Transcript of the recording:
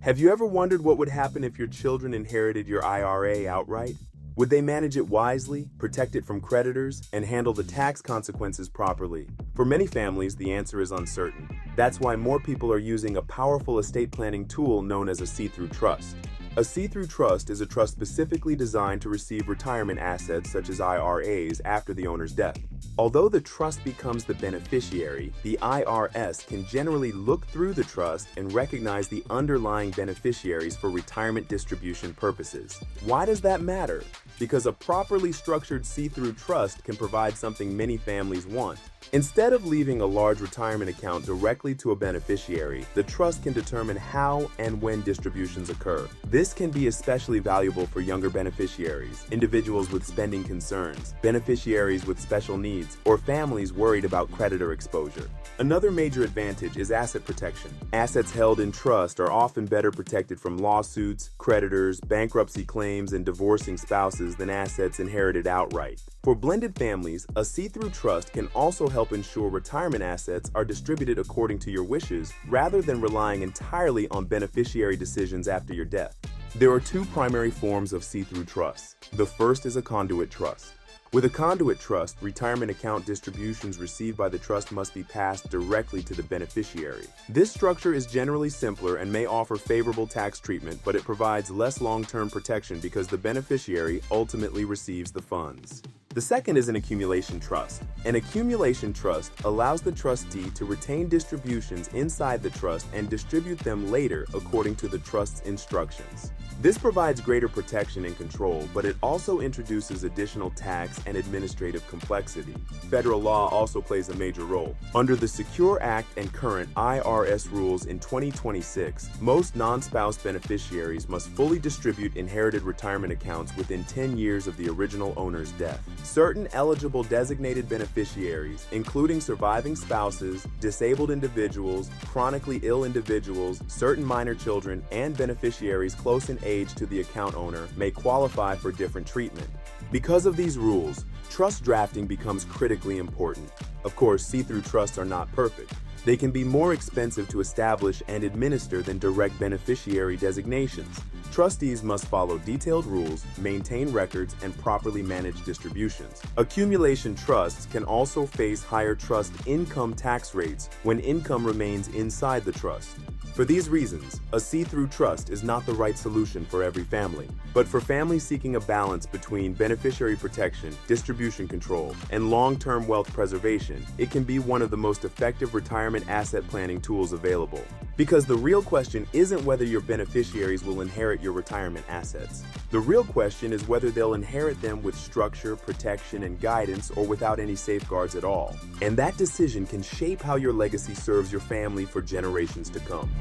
Have you ever wondered what would happen if your children inherited your IRA outright? Would they manage it wisely, protect it from creditors, and handle the tax consequences properly? For many families, the answer is uncertain. That's why more people are using a powerful estate planning tool known as a see-through trust. A see-through trust is a trust specifically designed to receive retirement assets such as IRAs after the owner's death. Although the trust becomes the beneficiary, the IRS can generally look through the trust and recognize the underlying beneficiaries for retirement distribution purposes. Why does that matter? Because a properly structured see-through trust can provide something many families want. Instead of leaving a large retirement account directly to a beneficiary, the trust can determine how and when distributions occur. This can be especially valuable for younger beneficiaries, individuals with spending concerns, beneficiaries with special needs, or families worried about creditor exposure. Another major advantage is asset protection. Assets held in trust are often better protected from lawsuits, creditors, bankruptcy claims, and divorcing spouses than assets inherited outright. For blended families, a see-through trust can also help ensure retirement assets are distributed according to your wishes rather than relying entirely on beneficiary decisions after your death. There are two primary forms of see-through trusts. The first is a conduit trust. With a conduit trust, retirement account distributions received by the trust must be passed directly to the beneficiary. This structure is generally simpler and may offer favorable tax treatment, but it provides less long-term protection because the beneficiary ultimately receives the funds. The second is an accumulation trust. An accumulation trust allows the trustee to retain distributions inside the trust and distribute them later according to the trust's instructions. This provides greater protection and control, but it also introduces additional tax and administrative complexity. Federal law also plays a major role. Under the Secure Act and current IRS rules in 2026, most non-spouse beneficiaries must fully distribute inherited retirement accounts within 10 years of the original owner's death. Certain eligible designated beneficiaries, including surviving spouses, disabled individuals, chronically ill individuals, certain minor children, and beneficiaries close in age to the account owner, may qualify for different treatment. Because of these rules, trust drafting becomes critically important. Of course, see-through trusts are not perfect. They can be more expensive to establish and administer than direct beneficiary designations. Trustees must follow detailed rules, maintain records, and properly manage distributions. Accumulation trusts can also face higher trust income tax rates when income remains inside the trust. For these reasons, a see-through trust is not the right solution for every family. But for families seeking a balance between beneficiary protection, distribution control, and long-term wealth preservation, it can be one of the most effective retirement asset planning tools available. Because the real question isn't whether your beneficiaries will inherit your retirement assets. The real question is whether they'll inherit them with structure, protection, and guidance, or without any safeguards at all. And that decision can shape how your legacy serves your family for generations to come.